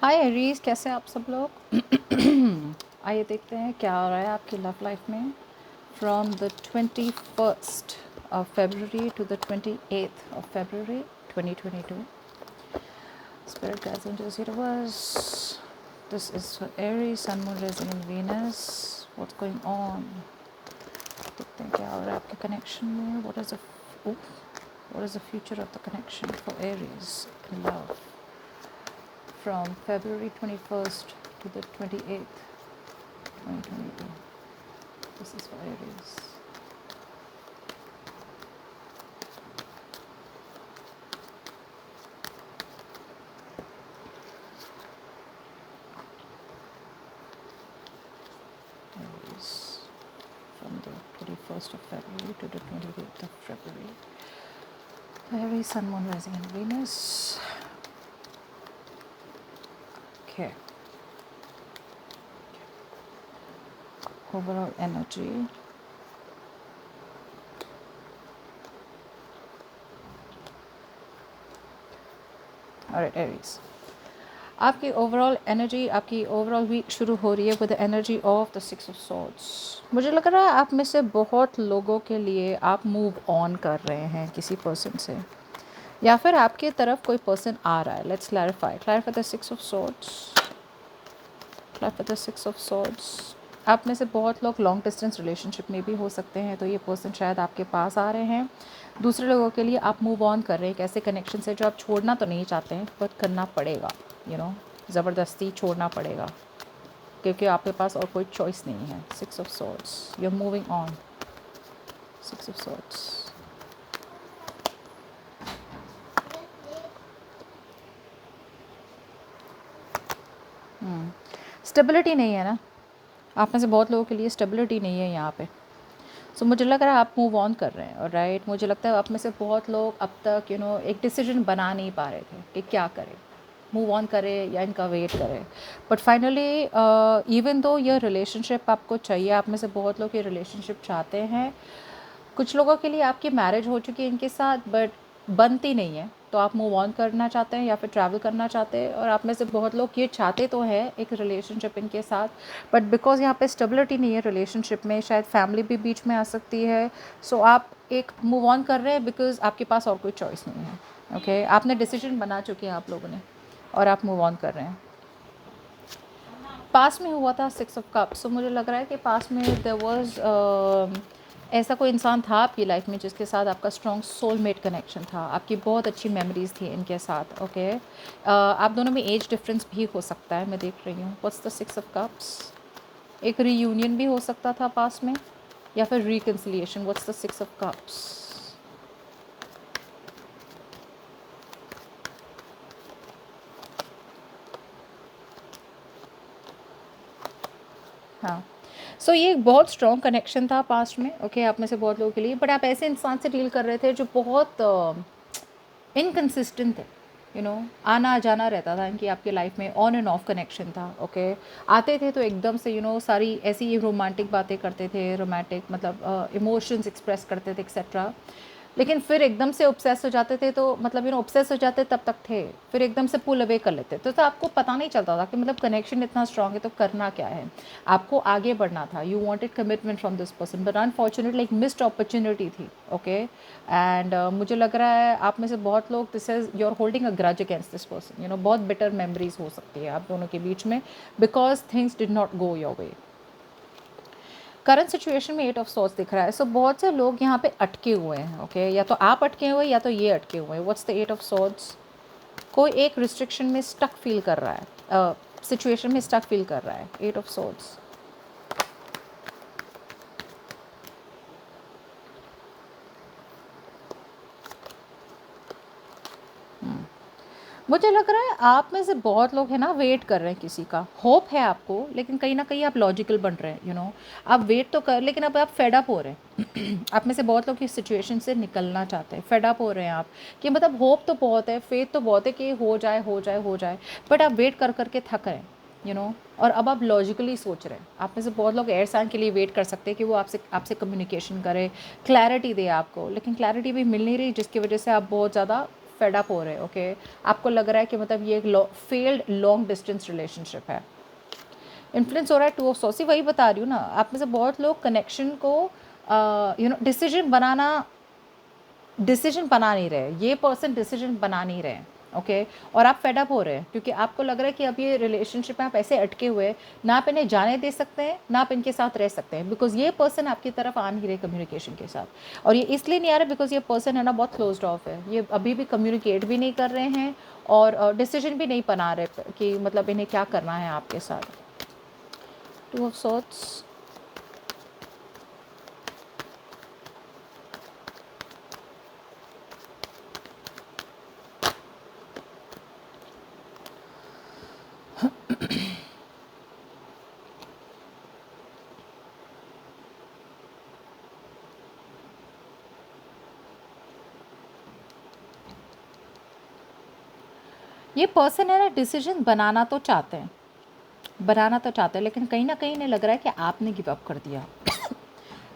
हाय Aries, कैसे हैं आप सब लोग। आइए देखते हैं क्या हो रहा है आपकी लव लाइफ में from the 21st of February to the 28th of February 2022. Spirit guides into the universe. This is for Aries, Sun, Moon, Rising in Venus. What's going on? देखते हैं क्या हो रहा है आपके कनेक्शन में. What is the future of the connection for Aries in love? From February 21st to the 28th, 2022. This is for Aries. Aries from the 21st of February to the 28th of February. Aries, Sun, Moon, Rising, and Venus. Okay. Overall energy. Alright, Aries. आपकी overall energy, आपकी overall week शुरू हो रही है with the energy of the six of swords. मुझे लग रहा है आप में से बहुत लोगों के लिए आप मूव ऑन कर रहे हैं किसी पर्सन से, या फिर आपकी तरफ कोई पर्सन आ रहा है. Let's clarify the six of swords. Clarify the six of swords. आप में से बहुत लोग लॉन्ग डिस्टेंस रिलेशनशिप में भी हो सकते हैं, तो ये पर्सन शायद आपके पास आ रहे हैं. दूसरे लोगों के लिए आप मूव ऑन कर रहे हैं एक ऐसे कनेक्शन से जो आप छोड़ना तो नहीं चाहते हैं, बट करना पड़ेगा. ज़बरदस्ती छोड़ना पड़ेगा क्योंकि आपके पास और कोई चॉइस नहीं है. Six of swords. You are moving on. Six of swords. Stability नहीं है ना, आप में से बहुत लोगों के लिए स्टेबिलिटी नहीं है यहाँ पे. सो मुझे लग रहा है आप मूव ऑन कर रहे हैं. और राइट, मुझे लगता है आप में से बहुत लोग अब तक एक डिसीजन बना नहीं पा रहे थे कि क्या करें, मूव ऑन करें या इनका वेट करें. बट फाइनली इवन दो ये रिलेशनशिप आपको चाहिए, आप में से बहुत लोग ये रिलेशनशिप चाहते हैं. कुछ लोगों के लिए आपकी मैरिज हो चुकी है इनके साथ, बट बनती नहीं है, तो आप मूव ऑन करना चाहते हैं या फिर ट्रैवल करना चाहते हैं. और आप में से बहुत लोग ये चाहते तो हैं एक रिलेशनशिप इनके साथ, बट बिकॉज यहाँ पे स्टेबिलिटी नहीं है रिलेशनशिप में, शायद फैमिली भी बीच में आ सकती है. सो आप एक मूव ऑन कर रहे हैं बिकॉज आपके पास और कोई चॉइस नहीं है. ओके, आपने डिसीजन बना चुके हैं आप लोगों ने और आप मूव ऑन कर रहे हैं. पास में हुआ था सिक्स ऑफ कप्स. सो मुझे लग रहा है कि पास में देयर वाज ऐसा कोई इंसान था आपकी लाइफ में जिसके साथ आपका स्ट्रॉन्ग सोलमेट कनेक्शन था, आपकी बहुत अच्छी मेमोरीज थी इनके साथ. ओके, आप दोनों में एज डिफरेंस भी हो सकता है, मैं देख रही हूँ. What's the six of cups. एक रीयूनियन भी हो सकता था पास में, या फिर reconciliation. What's the six of cups. हाँ, सो ये एक बहुत स्ट्रॉन्ग कनेक्शन था पास्ट में. ओके, आप में से बहुत लोगों के लिए. बट आप ऐसे इंसान से डील कर रहे थे जो बहुत इनकन्सिस्टेंट थे. आना जाना रहता था इनकी आपकी लाइफ में, ऑन एंड ऑफ कनेक्शन था. ओके, आते थे तो एकदम से सारी ऐसी रोमांटिक बातें करते थे, रोमांटिक मतलब इमोशंस एक्सप्रेस करते थे एक्सेट्रा. लेकिन फिर एकदम से ऑब्सेस हो जाते थे, तो मतलब ऑब्सेस हो जाते तब तक थे, फिर एकदम से पुल अवे कर लेते. तो आपको पता नहीं चलता था कि मतलब कनेक्शन इतना स्ट्रांग है तो करना क्या है. आपको आगे बढ़ना था. You wanted commitment from this person, but unfortunately एक मिस्ड अपॉर्चुनिटी थी. ओके, एंड मुझे लग रहा है आप में से बहुत लोग this is you are holding a grudge against this person. बहुत बिटर मेमोरीज हो सकती है आप दोनों के बीच में because things did not go your way. Current situation में एट ऑफ सॉर्ड्स दिख रहा है. सो बहुत से लोग यहाँ पे अटके हुए हैं. ओके, या तो आप अटके हुए या तो ये अटके हुए हैं. What's the eight of swords. कोई एक रिस्ट्रिक्शन में स्टक फील कर रहा है, सिचुएशन में स्टक फील कर रहा है. Eight of swords. मुझे लग रहा है आप में से बहुत लोग हैं ना वेट कर रहे हैं, किसी का होप है आपको, लेकिन कहीं ना कहीं आप लॉजिकल बन रहे हैं. आप वेट तो कर, लेकिन अब आप फेड अप हो रहे हैं. आप में से बहुत लोग इस सिचुएशन से निकलना चाहते हैं. फेड अप हो रहे हैं आप कि मतलब होप तो बहुत है, फेथ तो बहुत है कि हो जाए हो जाए हो जाए, बट आप वेट कर करके थक रहे हैं. और अब आप लॉजिकली सोच रहे हैं. आप में से बहुत लोग एयर साइन के लिए वेट कर सकते हैं कि वो आपसे कम्युनिकेशन करे, क्लैरिटी दे आपको, लेकिन क्लैरिटी भी मिल नहीं रही, जिसकी वजह से आप बहुत ज़्यादा फेड अप हो रहे हैं, ओके। आपको लग रहा है कि मतलब ये एक फेल्ड लॉन्ग डिस्टेंस रिलेशनशिप है। इन्फ्लुएंस हो रहा है 2 ऑफ सॉर्ड्स। वही बता रही हूँ ना, आप में से बहुत लोग कनेक्शन को डिसीजन बना नहीं रहे, ये पर्सन डिसीजन बना नहीं रहे, ओके। और आप फेड अप हो रहे हैं क्योंकि आपको लग रहा है कि अब ये रिलेशनशिप में आप ऐसे अटके हुए हैं, ना आप इन्हें जाने दे सकते हैं, ना आप इनके साथ रह सकते हैं, बिकॉज ये पर्सन आपकी तरफ आ नहीं रहे कम्युनिकेशन के साथ। और ये इसलिए नहीं आ रहे बिकॉज ये पर्सन है ना बहुत क्लोज्ड ऑफ है, ये अभी भी कम्युनिकेट भी नहीं कर रहे हैं और डिसीजन भी नहीं बना रहे कि मतलब इन्हें क्या करना है आपके साथ। 2 ऑफ सॉर्ड्स। ये पर्सन है ना डिसीजन बनाना तो चाहते हैं, लेकिन कहीं ना कहीं इन्हें लग रहा है कि आपने गिव अप कर दिया।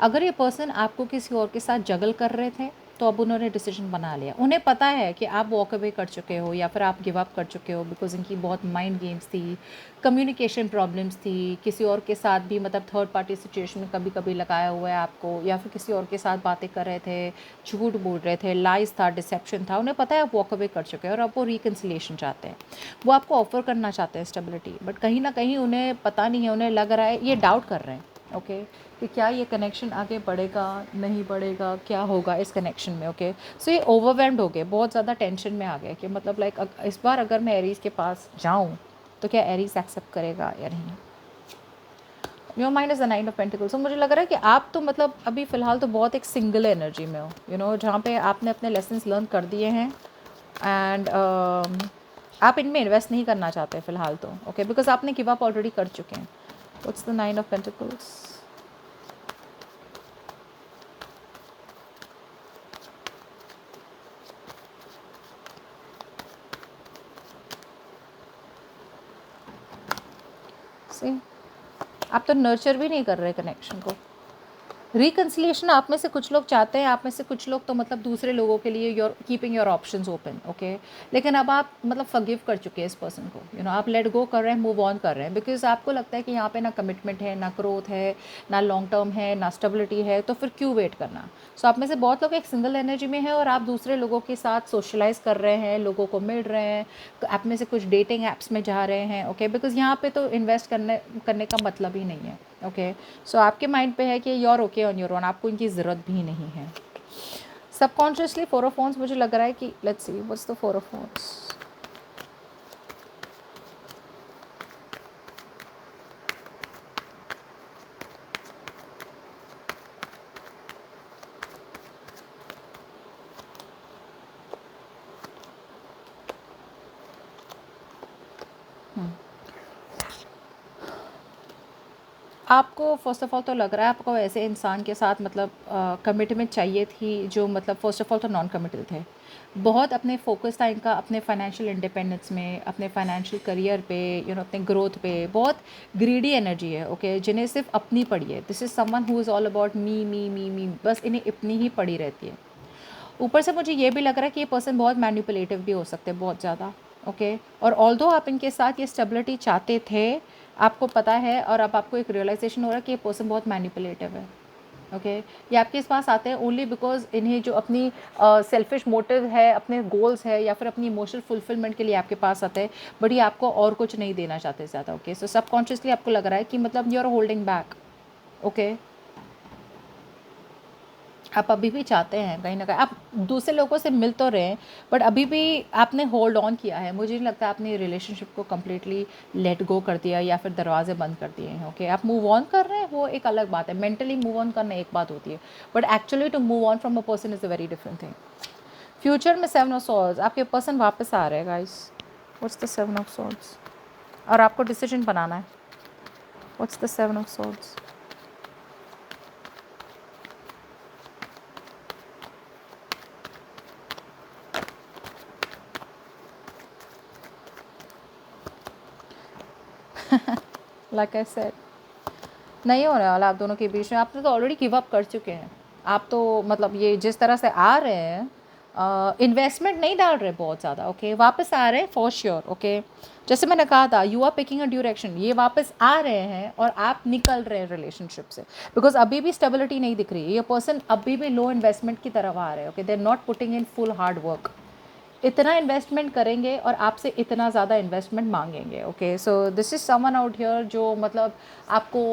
अगर ये पर्सन आपको किसी और के साथ जगल कर रहे थे तो अब उन्होंने डिसीजन बना लिया। उन्हें पता है कि आप वॉक अवे कर चुके हो या फिर आप गिव अप कर चुके हो, बिकॉज इनकी बहुत माइंड गेम्स थी, कम्युनिकेशन प्रॉब्लम्स थी, किसी और के साथ भी मतलब थर्ड पार्टी सिचुएशन में कभी कभी लगाया हुआ है आपको, या फिर किसी और के साथ बातें कर रहे थे, झूठ बोल रहे थे, लाइज था, डिसेप्शन था। उन्हें पता है आप वॉक अवे कर चुके हैं और अब वो रिकन्सिलिएशन चाहते हैं, वो आपको ऑफर करना चाहते हैं स्टेबिलिटी। बट कहीं ना कहीं उन्हें पता नहीं है, उन्हें लग रहा है, ये डाउट कर रहे हैं, ओके, कि क्या ये कनेक्शन आगे बढ़ेगा, नहीं बढ़ेगा, क्या होगा इस कनेक्शन में, ओके। सो ये ओवरवेल्म्ड हो गए, बहुत ज़्यादा टेंशन में आ गए कि मतलब लाइक इस बार अगर मैं एरीज के पास जाऊँ तो क्या एरीज एक्सेप्ट करेगा या नहीं। Your mind is the 9 of pentacles. तो मुझे लग रहा है कि आप तो मतलब अभी फ़िलहाल तो बहुत एक सिंगल एनर्जी में हो, जहाँ पे आपने अपने लेसन्स लर्न कर दिए हैं एंड आप इनमें इन्वेस्ट नहीं करना चाहते फ़िलहाल तो, ओके, बिकॉज आपने गिव अप ऑलरेडी कर चुके हैं। What's the 9 of pentacles? See, आप तो नर्चर भी नहीं कर रहे कनेक्शन को। रिकन्सिलिएशन आप में से कुछ लोग चाहते हैं, आप में से कुछ लोग तो मतलब दूसरे लोगों के लिए your keeping your options open, okay. लेकिन अब आप मतलब फॉरगिव कर चुके हैं इस पर्सन को, आप लेट गो कर रहे हैं, मूव ऑन कर रहे हैं, बिकॉज आपको लगता है कि यहाँ पे ना कमिटमेंट है, ना ग्रोथ है, ना लॉन्ग टर्म है, ना स्टेबिलिटी है, तो फिर क्यों वेट करना। सो आप में से बहुत लोग एक सिंगल एनर्जी में है और आप दूसरे लोगों के साथ सोशलाइज कर रहे हैं, लोगों को मिल रहे हैं, आप में से कुछ डेटिंग ऐप्स में जा रहे हैं, ओके, बिकॉज यहाँ पे तो इन्वेस्ट करने का मतलब ही नहीं है, ओके। सो आपके माइंड पे है कि your okay on your own, आपको इनकी ज़रूरत भी नहीं है। सबकॉन्शियसली 4 ऑफ वांड्स मुझे लग रहा है कि let's see what's the 4 of wands. आपको फ़र्स्ट ऑफ़ ऑल तो लग रहा है आपको ऐसे इंसान के साथ मतलब कमिटमेंट चाहिए थी जो मतलब फ़र्स्ट ऑफ़ ऑल तो नॉन कमिटल थे, बहुत अपने फोकस था इनका अपने फाइनेंशियल इंडिपेंडेंस में, अपने फाइनेंशियल करियर पे, अपने ग्रोथ पे। बहुत ग्रीडी एनर्जी है, ओके, जिन्हें सिर्फ अपनी पड़ी है। This is someone who is all about me me me me, बस इन्हें अपनी ही पड़ी रहती है। ऊपर से मुझे ये भी लग रहा है कि ये पर्सन बहुत मैनिपुलेटिव भी हो सकते हैं, बहुत ज़्यादा, ओके। और ऑल्दो आप इनके साथ ये स्टेबिलिटी चाहते थे, आपको पता है, और अब आपको एक रियलाइजेशन हो रहा है कि ये पर्सन बहुत मैनिपुलेटिव है, ओके। ये आपके पास आते हैं ओनली बिकॉज इन्हें जो अपनी सेल्फिश मोटिव है, अपने गोल्स है, या फिर अपनी इमोशनल फुलफिलमेंट के लिए आपके पास आते हैं, बट ये आपको और कुछ नहीं देना चाहते ज़्यादा, ओके। सो सबकॉन्शियसली आपको लग रहा है कि मतलब you are holding back, okay. आप अभी भी चाहते हैं कहीं ना कहीं आप दूसरे लोगों से मिल तो रहे हैं, बट अभी भी आपने होल्ड ऑन किया है। मुझे नहीं लगता आपने रिलेशनशिप को कम्प्लीटली लेट गो कर दिया या फिर दरवाजे बंद कर दिए हैं, ओके। आप मूव ऑन कर रहे हैं, वो एक अलग बात है। मेंटली मूव ऑन करना एक बात होती है, but actually to move on from a person is a very different thing. Future में 7 ऑफ सॉर्ड्स, आपके पर्सन वापस आ रहे हैं guys. What's the 7 of swords? और आपको डिसीजन बनाना है। What's the 7 of swords? Like I said, नहीं होने वाला आप दोनों के बीच में। आप तो ऑलरेडी गिव अप कर चुके हैं। आप तो मतलब ये जिस तरह से आ रहे हैं इन्वेस्टमेंट नहीं डाल रहे बहुत ज़्यादा, ओके, वापस आ रहे हैं फॉर श्योर, ओके। जैसे मैंने कहा था, you are picking a direction, ये वापस आ रहे हैं और आप निकल रहे हैं रिलेशनशिप से, बिकॉज अभी भी स्टेबिलिटी नहीं दिख रही है। ये पर्सन अभी भी लो इन्वेस्टमेंट की तरफ आ रहे हैं, okay, they are not putting in full hard work. इतना इन्वेस्टमेंट करेंगे और आपसे इतना ज़्यादा इन्वेस्टमेंट मांगेंगे, okay. So this is someone out here जो मतलब आपको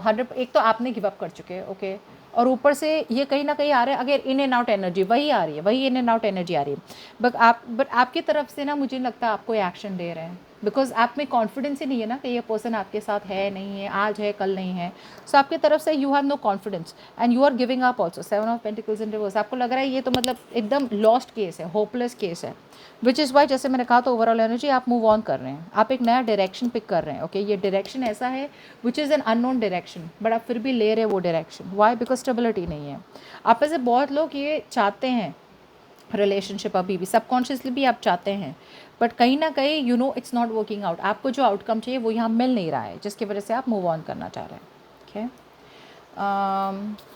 100, एक तो आपने गिव अप कर चुके हैं, ओके, और ऊपर से ये कहीं ना कहीं आ रहा है, अगर इन एंड आउट एनर्जी वही आ रही है, वही इन एंड आउट एनर्जी आ रही है। बट आपकी तरफ से ना मुझे नहीं लगता आप कोई एक्शन ले रहे हैं, बिकॉज आप में कॉन्फिडेंस ही नहीं है ना कि ये पर्सन आपके साथ है नहीं है, आज है कल नहीं है। सो आपकी तरफ से you have no confidence and you are giving up also. 7 of pentacles in reverse, आपको लग रहा है ये तो मतलब एकदम लॉस्ट केस है, होपलेस केस है, विच इज़ वाई जैसे मैंने कहा तो ओवरऑल एनर्जी आप मूव ऑन कर रहे हैं, आप एक नया डायरेक्शन पिक कर रहे हैं, ओके। ये डायरेक्शन ऐसा है which is an unknown direction, but आप फिर भी ले रहे हैं वो डायरेक्शन। वाई? बिकॉज स्टेबिलिटी नहीं है। आप में से बहुत लोग ये चाहते हैं रिलेशनशिप, अभी भी सबकॉन्शियसली भी आप चाहते हैं, बट कहीं ना कहीं you know it's not working out. आपको जो आउटकम चाहिए वो यहाँ मिल नहीं रहा है, जिसकी वजह से आप मूव ऑन करना चाह रहे हैं, ओके।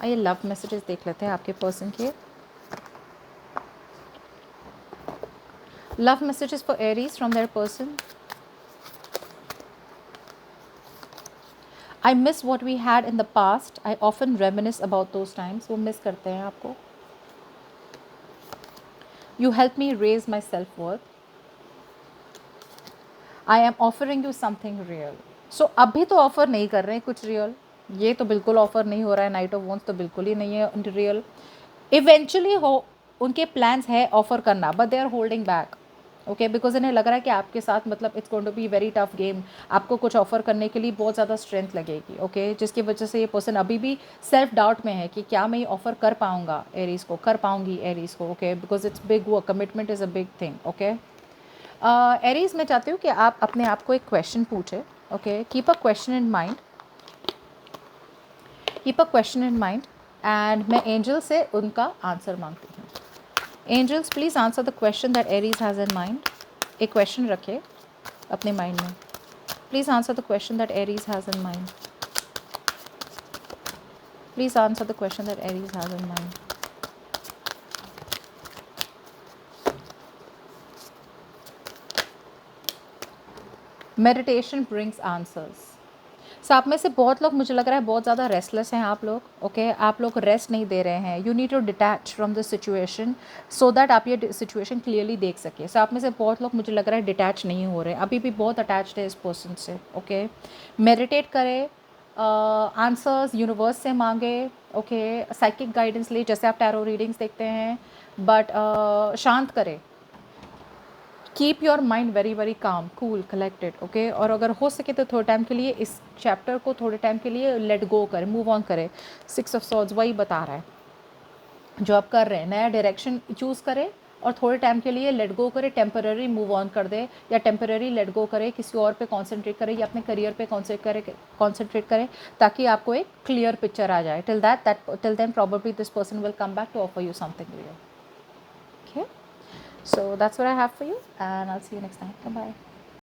आइए लव मैसेजेस देख लेते हैं आपके पर्सन के। Love messages for Aries from their person. I miss what we had in the past, I often reminisce about those times, वो मिस करते हैं आपको। You help me raise my self worth, I am offering you something real. So अभी तो offer नहीं कर रहे हैं कुछ रियल, ये तो बिल्कुल ऑफर नहीं हो रहा है। नाइट ऑफ वॉन्स तो बिल्कुल ही नहीं है रियल। इवेंचुअली हो उनके प्लान्स है ऑफर करना, but they are holding back, okay, because इन्हें लग रहा है कि आपके साथ मतलब it's going to be very tough game. आपको कुछ ऑफर करने के लिए बहुत ज़्यादा स्ट्रेंथ लगेगी, ओके, जिसकी वजह से ये पर्सन अभी भी सेल्फ डाउट में है कि क्या मैं ये ऑफर कर पाऊंगा एरीज को, कर पाऊंगी एरीज को, okay, because it's big work, commitment is a big thing, okay. Aries मैं चाहती हूँ कि आप अपने आप को एक क्वेश्चन पूछे, okay, keep a question in mind, keep a question in mind, and मैं एंजल से उनका आंसर मांगती हूँ। Angels please answer the question that Aries has in mind. एक क्वेश्चन रखे अपने माइंड में, please answer the question that Aries has in mind, please answer the question that Aries has in mind. Meditation brings answers. So आप में से बहुत लोग, मुझे लग रहा है बहुत ज़्यादा रेस्टलेस हैं आप लोग, ओके, आप लोग रेस्ट नहीं दे रहे हैं। You need to detach from the situation so that आप ये सिचुएशन क्लियरली देख सके। सो आप में से बहुत लोग, मुझे लग रहा है, डिटैच नहीं हो रहे, अभी भी बहुत अटैच्ड है इस पर्सन से, ओके। मेडिटेट करें, आंसर्स यूनिवर्स से मांगे, ओके, साइकिक गाइडेंस ले, जैसे आप टैरो रीडिंग्स देखते हैं, बट शांत करें। Keep your mind very very calm, cool, collected, okay. और अगर हो सके तो थोड़े टाइम के लिए इस चैप्टर को थोड़े टाइम के लिए लेट गो करें, मूव ऑन करें। 6 ऑफ सॉर्ड्स वही बता रहा है जो आप कर रहे हैं, नया डायरेक्शन चूज़ करें और थोड़े टाइम के लिए लेट गो करें, टेम्पररी मूव ऑन कर दे, या टेम्पररी लेट गो करें, किसी और पे कॉन्सेंट्रेट करें, या अपने करियर पे कॉन्सेंट्रेट करें, ताकि आपको एक क्लियर पिक्चर आ जाए। Till then probably this person will come back to offer you something real, okay. So that's what I have for you, and I'll see you next time. Bye bye.